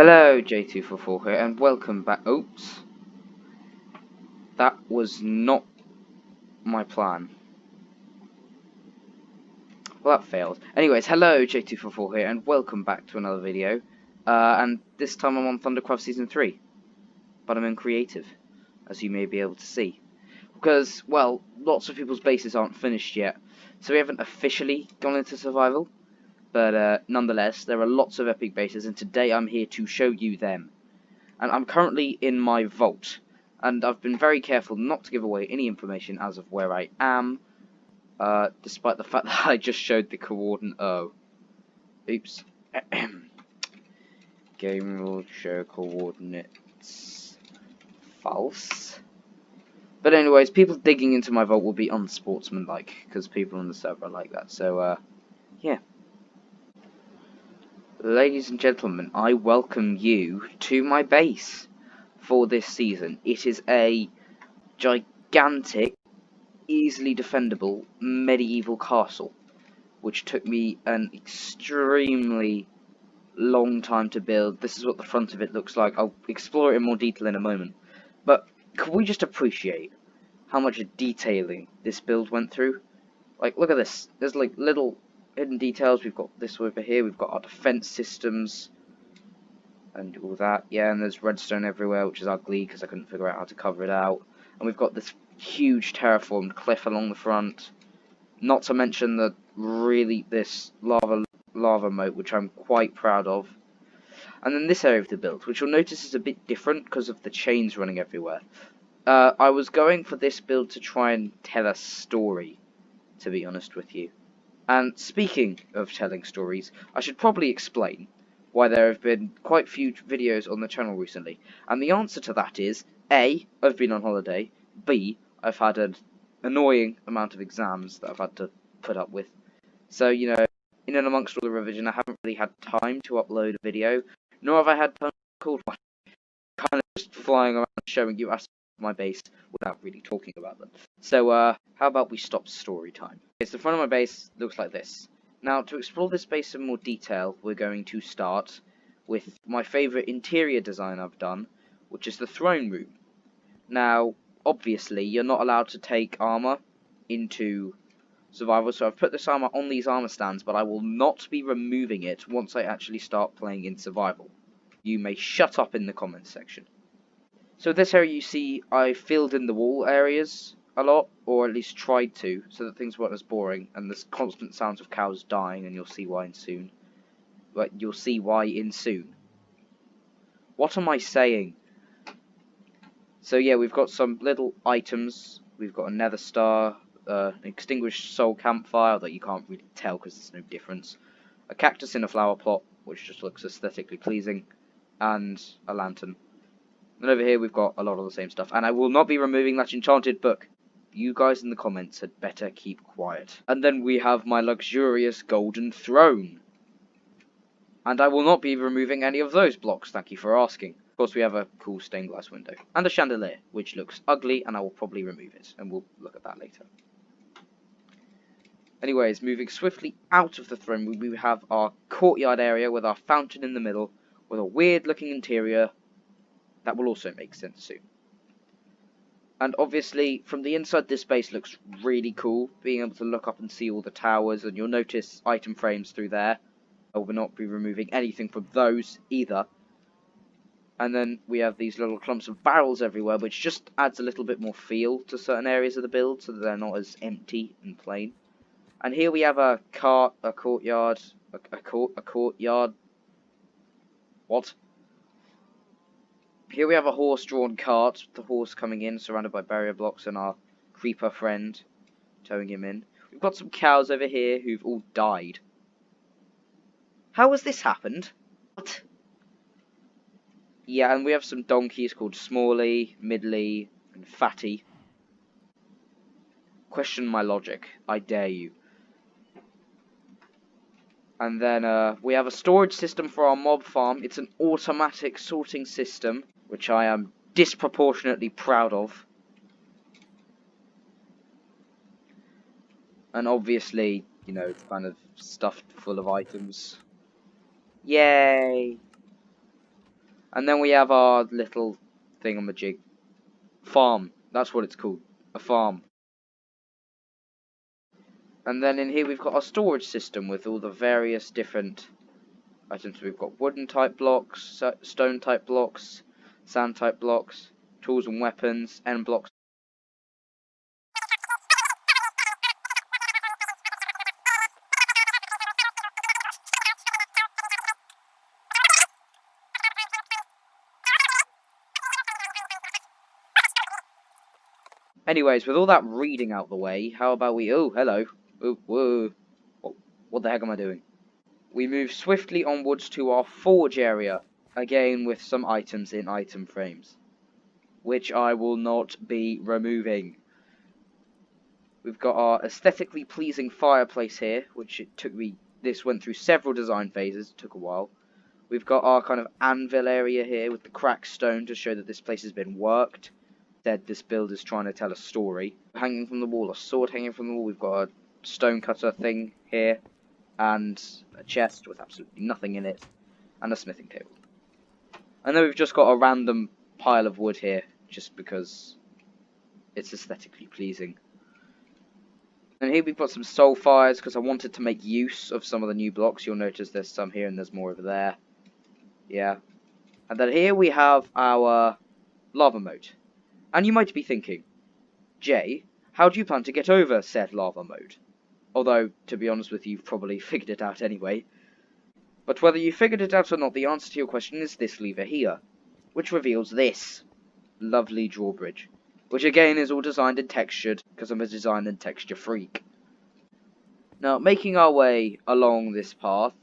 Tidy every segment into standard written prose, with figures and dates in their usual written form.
Hello, J244 here, and welcome back. Oops. That was not my plan. Well, that failed. Anyways, hello, J244 here, and welcome back to another video. And this time I'm on Thundercraft Season 3. But I'm in creative, as you may be able to see. Because, well, lots of people's bases aren't finished yet, so we haven't officially gone into survival. But nonetheless, there are lots of epic bases, and today I'm here to show you them. And I'm currently in my vault, and I've been very careful not to give away any information as of where I am, despite the fact that I just showed the coordinate. Oh, oops. Game will show coordinates false. But anyways, people digging into my vault will be unsportsmanlike, because people on the server are like that. So, yeah. Ladies and gentlemen, I welcome you to my base for this season. It is a gigantic, easily defendable medieval castle, which took me an extremely long time to build. This is what the front of it looks like. I'll explore it in more detail in a moment. But could we just appreciate how much detailing this build went through? Like, look at this. There's like little hidden details. We've got this over here. We've got our defense systems and all that. Yeah, and there's redstone everywhere, which is ugly because I couldn't figure out how to cover it out. And we've got this huge terraformed cliff along the front. Not to mention this lava moat, which I'm quite proud of. And then this area of the build, which you'll notice is a bit different because of the chains running everywhere. I was going for this build to try and tell a story, to be honest with you. And speaking of telling stories, I should probably explain why there have been quite few videos on the channel recently. And the answer to that is, A, I've been on holiday, B, I've had an annoying amount of exams that I've had to put up with. So, you know, in and amongst all the revision, I haven't really had time to upload a video, nor have I had time to record one. Kind of just flying around showing you aspects of my base without really talking about them. So, how about we stop story time? Okay, so the front of my base looks like this. Now, to explore this base in more detail, we're going to start with my favourite interior design I've done, which is the throne room. Now, obviously, you're not allowed to take armour into survival, so I've put this armour on these armour stands, but I will not be removing it once I actually start playing in survival. You may shut up in the comments section. So this area you see, I filled in the wall areas a lot, or at least tried to, so that things weren't as boring, and there's constant sounds of cows dying, and you'll see why in soon. But you'll see why in soon. What am I saying? So yeah, we've got some little items. We've got a nether star, an extinguished soul campfire that you can't really tell because there's no difference. A cactus in a flower plot, which just looks aesthetically pleasing, and a lantern. And over here we've got a lot of the same stuff. And I will not be removing that enchanted book. You guys in the comments had better keep quiet. And then we have my luxurious golden throne. And I will not be removing any of those blocks, thank you for asking. Of course we have a cool stained glass window. And a chandelier, which looks ugly, and I will probably remove it. And we'll look at that later. Anyways, moving swiftly out of the throne room, we have our courtyard area with our fountain in the middle, with a weird looking interior. That will also make sense soon. And obviously, from the inside, this base looks really cool, being able to look up and see all the towers, and you'll notice item frames through there. I will not be removing anything from those either. And then we have these little clumps of barrels everywhere, which just adds a little bit more feel to certain areas of the build, so that they're not as empty and plain. And here we have a courtyard. What? Here we have a horse-drawn cart, the horse coming in, surrounded by barrier blocks, and our creeper friend towing him in. We've got some cows over here who've all died. How has this happened? What? Yeah, and we have some donkeys called Smalley, Middly, and Fatty. Question my logic, I dare you. And then we have a storage system for our mob farm. It's an automatic sorting system, which I am disproportionately proud of. And obviously, you know, it's kind of stuffed full of items. Yay! And then we have our little thingamajig. Farm. That's what it's called. A farm. And then in here we've got our storage system with all the various different items. We've got wooden type blocks, stone type blocks, sand type blocks, tools and weapons, end blocks. Anyways, with all that reading out the way, how about we... Oh, hello. Oh, whoa. What the heck am I doing? We move swiftly onwards to our forge area, again with some items in item frames, which I will not be removing. We've got our aesthetically pleasing fireplace here, which it took me... This went through several design phases, it took a while. We've got our kind of anvil area here with the cracked stone to show that this place has been worked. Instead, this build is trying to tell a story. Hanging from the wall, a sword hanging from the wall. We've got a stone cutter thing here, and a chest with absolutely nothing in it, and a smithing table. And then we've just got a random pile of wood here, just because it's aesthetically pleasing. And here we've got some soul fires, because I wanted to make use of some of the new blocks. You'll notice there's some here and there's more over there. Yeah. And then here we have our lava moat. And you might be thinking, Jay, how do you plan to get over said lava moat? Although, to be honest with you, you've probably figured it out anyway. But whether you figured it out or not, the answer to your question is this lever here, which reveals this lovely drawbridge, which again is all designed and textured, because I'm a design and texture freak. Now, making our way along this path,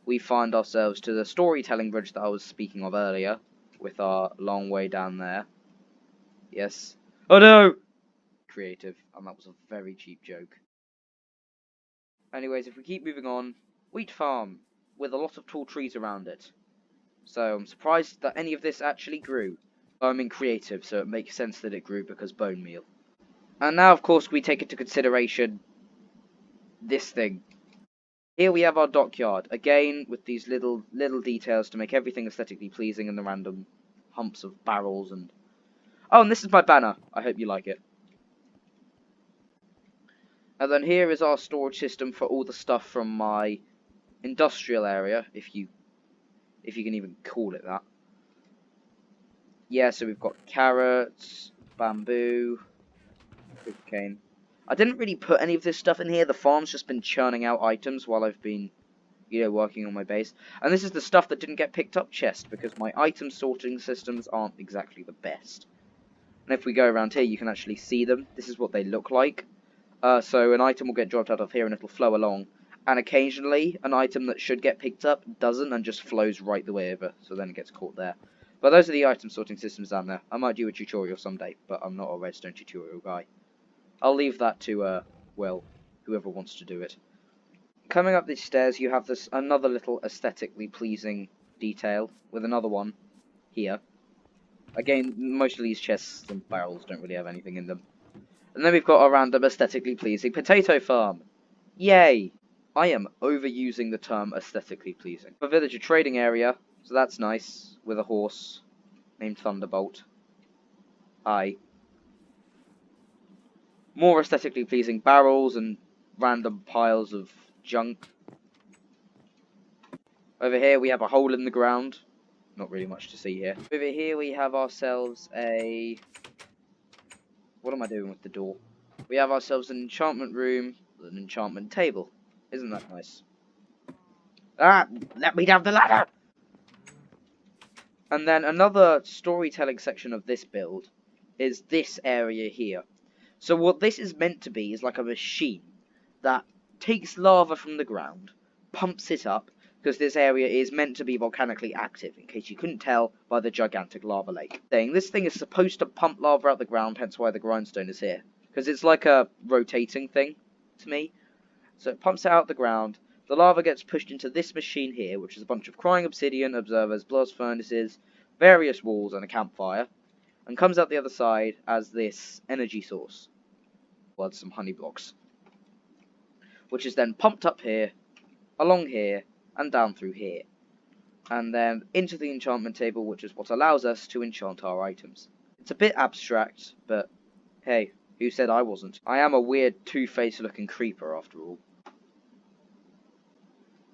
we find ourselves to the storytelling bridge that I was speaking of earlier, with our long way down there. Yes. Oh no! Creative, and that was a very cheap joke. Anyways, if we keep moving on, wheat farm, with a lot of tall trees around it. So I'm surprised that any of this actually grew. I'm in creative, so it makes sense that it grew because bone meal. And now, of course, we take into consideration this thing. Here we have our dockyard, again with these little details to make everything aesthetically pleasing and the random humps of barrels and... Oh, and this is my banner. I hope you like it. And then here is our storage system for all the stuff from my industrial area, if you can even call it that. Yeah, so we've got carrots, bamboo, cane. I didn't really put any of this stuff in here. The farm's just been churning out items while I've been, working on my base. And this is the stuff that didn't get picked up chest, because my item sorting systems aren't exactly the best. And if we go around here, you can actually see them. This is what they look like. So an item will get dropped out of here and it'll flow along. And occasionally, an item that should get picked up doesn't and just flows right the way over. So then it gets caught there. But those are the item sorting systems down there. I might do a tutorial someday, but I'm not a redstone tutorial guy. I'll leave that to, well, whoever wants to do it. Coming up these stairs, you have this another little aesthetically pleasing detail with another one here. Again, most of these chests and barrels don't really have anything in them. And then we've got a random aesthetically pleasing potato farm. Yay! I am overusing the term aesthetically pleasing. A villager trading area, so that's nice, with a horse named Thunderbolt. Hi. More aesthetically pleasing barrels and random piles of junk. Over here we have a hole in the ground. Not really much to see here. Over here we have ourselves a... What am I doing with the door? We have ourselves an enchantment room with an enchantment table. Isn't that nice? Ah! Let me down the ladder! And then another storytelling section of this build is this area here. So what this is meant to be is like a machine that takes lava from the ground, pumps it up, because this area is meant to be volcanically active, in case you couldn't tell by the gigantic lava lake. This thing is supposed to pump lava out the ground, hence why the grindstone is here. Because it's like a rotating thing, to me. So it pumps it out the ground, the lava gets pushed into this machine here, which is a bunch of crying obsidian, observers, blast furnaces, various walls, and a campfire, and comes out the other side as this energy source. Well, some honey blocks. Which is then pumped up here, along here, and down through here. and then into the enchantment table, which is what allows us to enchant our items. It's a bit abstract, but hey, who said I wasn't? I am a weird two-faced looking creeper after all.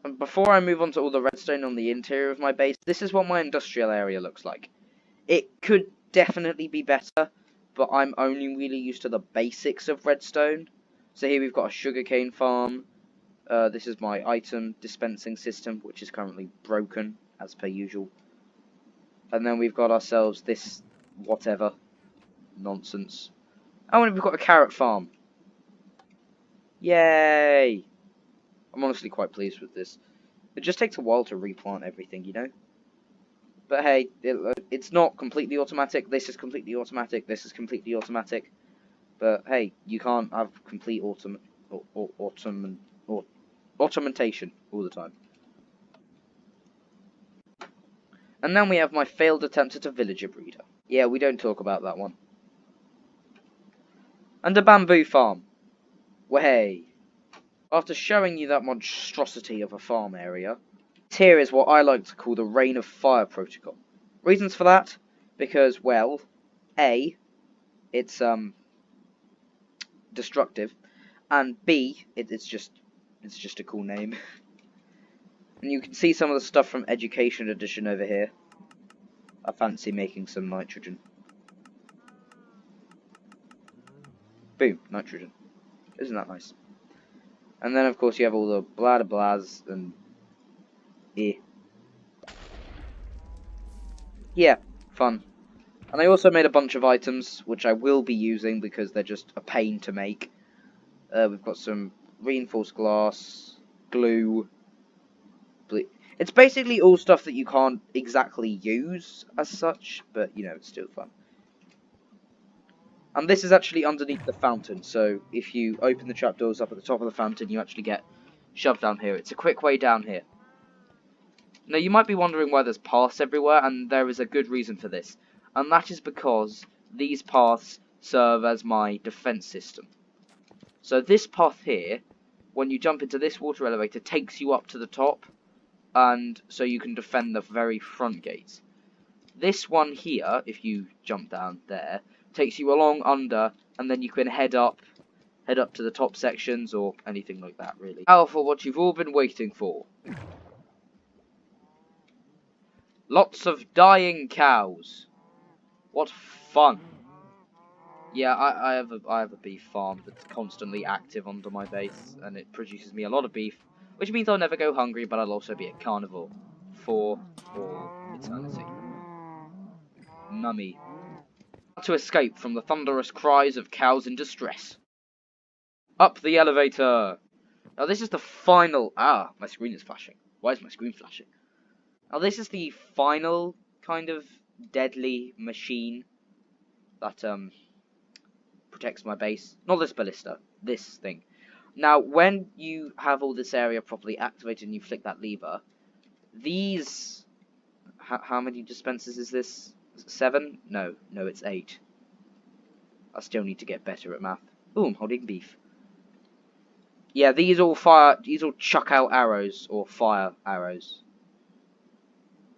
And before I move on to all the redstone on the interior of my base, this is what my industrial area looks like. It could definitely be better, but I'm only really used to the basics of redstone. So here we've got a sugarcane farm. This is my item dispensing system, which is currently broken, as per usual. And then we've got ourselves this whatever nonsense. Oh, and we've got a carrot farm. Yay! I'm honestly quite pleased with this. It just takes a while to replant everything, you know? But hey, it's not completely automatic. This is completely automatic. This is completely automatic. But hey, you can't have complete automation all the time. And then we have my failed attempt at a villager breeder. Yeah, we don't talk about that one. And a bamboo farm. Way. After showing you that monstrosity of a farm area, here is what I like to call the Rain of Fire protocol. Reasons for that? Because, well, A, it's destructive, and B, it's just a cool name. And you can see some of the stuff from Education Edition over here. I fancy making some nitrogen. Boom, nitrogen. Isn't that nice? And then, of course, you have all the blah blahs and yeah, fun. And I also made a bunch of items, which I will be using because they're just a pain to make. We've got some reinforced glass, glue. It's basically all stuff that you can't exactly use as such, but, you know, it's still fun. And this is actually underneath the fountain, so if you open the trapdoors up at the top of the fountain, you actually get shoved down here. It's a quick way down here. Now, you might be wondering why there's paths everywhere, and there is a good reason for this. And that is because these paths serve as my defense system. So this path here, when you jump into this water elevator, takes you up to the top, and so you can defend the very front gates. This one here, if you jump down there, takes you along under, and then you can head up to the top sections, or anything like that, really. Now for what you've all been waiting for. Lots of dying cows. What fun. Yeah, I have a beef farm that's constantly active under my base, and it produces me a lot of beef, which means I'll never go hungry, but I'll also be a carnivore for all eternity. Mummy. To escape from the thunderous cries of cows in distress. Up the elevator. Now this is the final... Ah, my screen is flashing. Why is my screen flashing? Now this is the final kind of deadly machine that protects my base. Not this ballista, this thing. Now when you have all this area properly activated and you flick that lever, these... How many dispensers is this? 7? No, it's 8. I still need to get better at math. Ooh, I'm holding beef. Yeah, these all chuck out arrows, or fire arrows.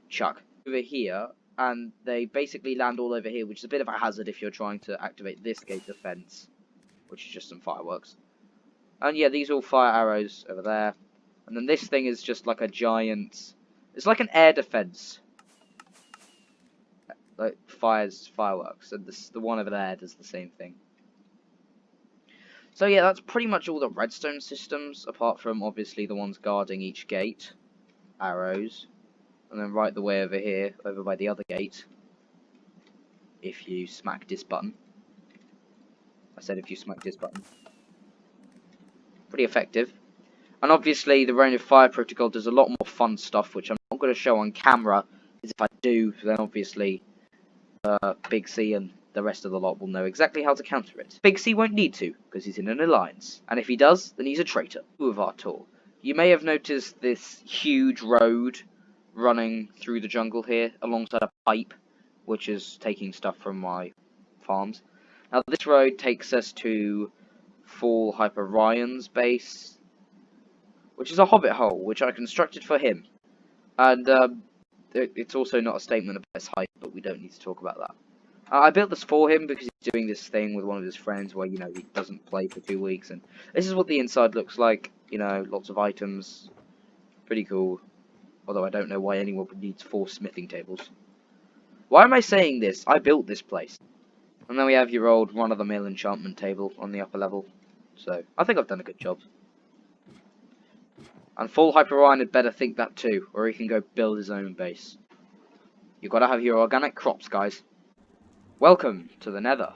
Chuck. Over here, and they basically land all over here, which is a bit of a hazard if you're trying to activate this gate defense, which is just some fireworks. And yeah, these all fire arrows over there. And then this thing is just like a giant... It's like an air defense. Like, fires fireworks, and the one over there does the same thing. So yeah, that's pretty much all the redstone systems, apart from obviously the ones guarding each gate. Arrows. And then right the way over here, over by the other gate, if you smack this button. I said if you smack this button. Pretty effective. And obviously the Rain of Fire protocol does a lot more fun stuff, which I'm not going to show on camera, because if I do, then obviously Big C and the rest of the lot will know exactly how to counter it. Big C won't need to, because he's in an alliance. And if he does, then he's a traitor. Of our tour. You may have noticed this huge road running through the jungle here, alongside a pipe, which is taking stuff from my farms. Now this road takes us to Fall Hyper Ryan's base, which is a hobbit hole, which I constructed for him. And it's also not a statement about his height, but we don't need to talk about that. I built this for him because he's doing this thing with one of his friends where, you know, he doesn't play for 2 weeks, and this is what the inside looks like. You know, lots of items. Pretty cool. Although I don't know why anyone would need 4 smithing tables. Why am I saying this? I built this place. And then we have your old run-of-the-mill enchantment table on the upper level. So, I think I've done a good job. And Full Hyper Ryan had better think that too, or he can go build his own base. You've got to have your organic crops, guys. Welcome to the Nether.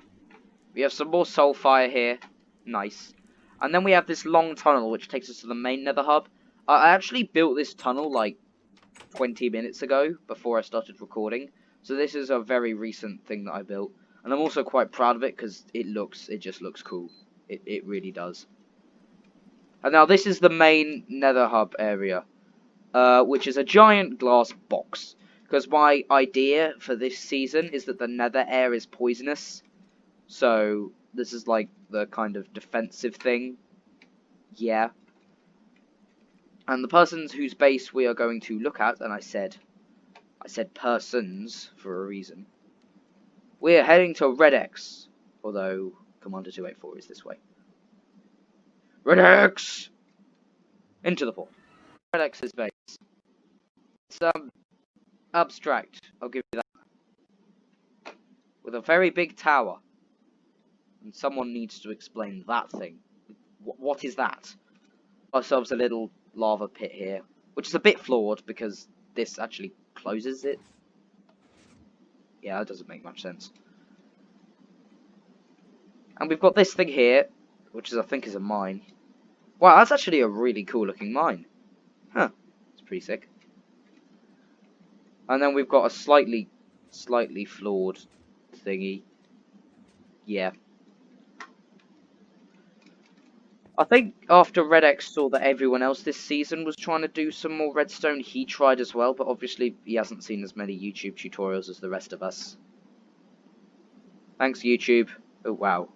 We have some more soul fire here. Nice. And then we have this long tunnel which takes us to the main Nether hub. I actually built this tunnel like 20 minutes ago before I started recording. So this is a very recent thing that I built. And I'm also quite proud of it because it just looks cool. It really does. And now this is the main Nether hub area, which is a giant glass box. Because my idea for this season is that the Nether air is poisonous. So this is like the kind of defensive thing. Yeah. And the persons whose base we are going to look at, and I said persons for a reason. We're heading to Red X, although Commander 284 is this way. Red X! Into the port. Red X's base. It's abstract, I'll give you that. With a very big tower. And someone needs to explain that thing. What is that? Ourselves a little lava pit here, which is a bit flawed because this actually closes it. Yeah, that doesn't make much sense. And we've got this thing here, which I think is a mine. Wow, that's actually a really cool looking mine. Huh, it's pretty sick. And then we've got a slightly flawed thingy. Yeah. I think after Red X saw that everyone else this season was trying to do some more redstone, he tried as well, but obviously he hasn't seen as many YouTube tutorials as the rest of us. Thanks, YouTube. Oh, wow.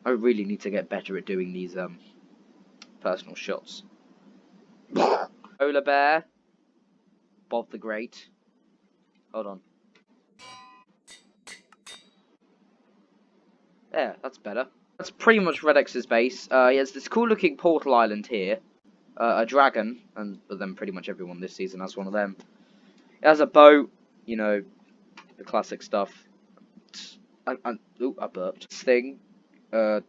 I really need to get better at doing these, personal shots. Polar Bear. Bob the Great. Hold on. There, that's better. That's pretty much Red X's base. He has this cool looking portal island here. A dragon, but then pretty much everyone this season has one of them. It has a boat, you know, the classic stuff. Ooh, I burped. This thing. Don't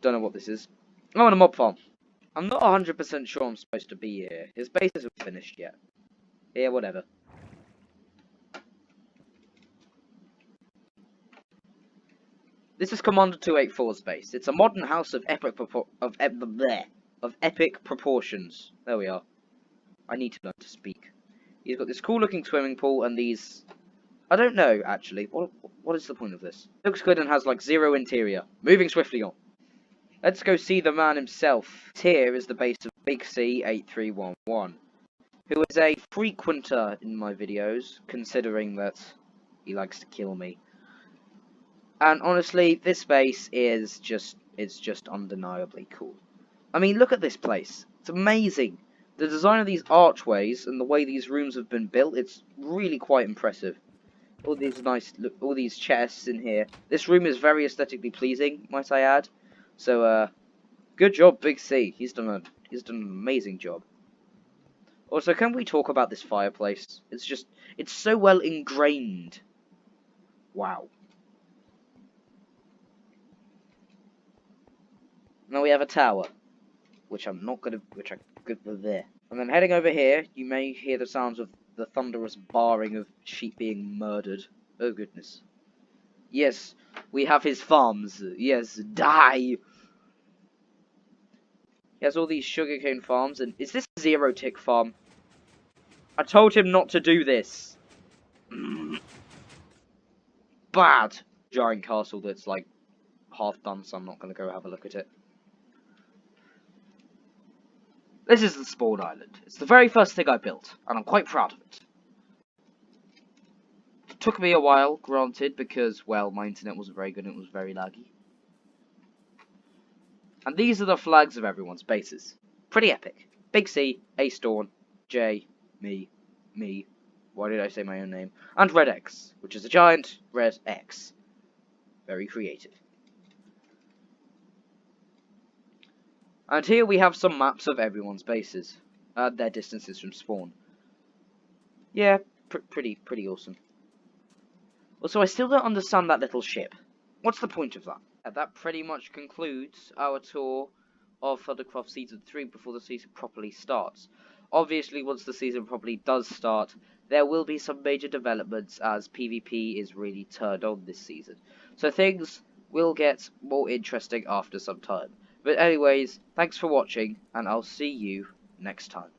know what this is. Oh, and a mob farm. I'm not 100% sure I'm supposed to be here. His base isn't finished yet. Yeah, whatever. This is Commander 284's base. It's a modern house of epic proportions. There we are. I need to learn to speak. He's got this cool looking swimming pool and these... I don't know, actually. What is the point of this? Looks good and has like 0 interior. Moving swiftly on. Let's go see the man himself. Here is the base of Big C 8311, who is a frequenter in my videos, considering that he likes to kill me. And honestly, this base is it's just undeniably cool. I mean, look at this place. It's amazing. The design of these archways and the way these rooms have been built, it's really quite impressive. All these chests in here. This room is very aesthetically pleasing, might I add. So, good job, Big C. He's done an amazing job. Also, can we talk about this fireplace? It's so well ingrained. Wow. Now we have a tower, which I could put there. And then heading over here, you may hear the sounds of the thunderous barring of sheep being murdered. Oh goodness. Yes, we have his farms. Yes, die! He has all these sugarcane farms, and is this a 0-tick farm? I told him not to do this. Bad! Jarring castle that's like half done, so I'm not going to go have a look at it. This is the spawn island. It's the very first thing I built, and I'm quite proud of it. It took me a while, granted, because, well, my internet wasn't very good and it was very laggy. And these are the flags of everyone's bases. Pretty epic. Big C, Ace Dawn, J, me, Why did I say my own name? And Red X, which is a giant red X. Very creative. And here we have some maps of everyone's bases. Their distances from spawn. Yeah, pretty awesome. Also, I still don't understand that little ship. What's the point of that? That pretty much concludes our tour of Thundercraft Season 3 before the season properly starts. Obviously, once the season properly does start, there will be some major developments as PvP is really turned on this season. So things will get more interesting after some time. But anyways, thanks for watching, and I'll see you next time.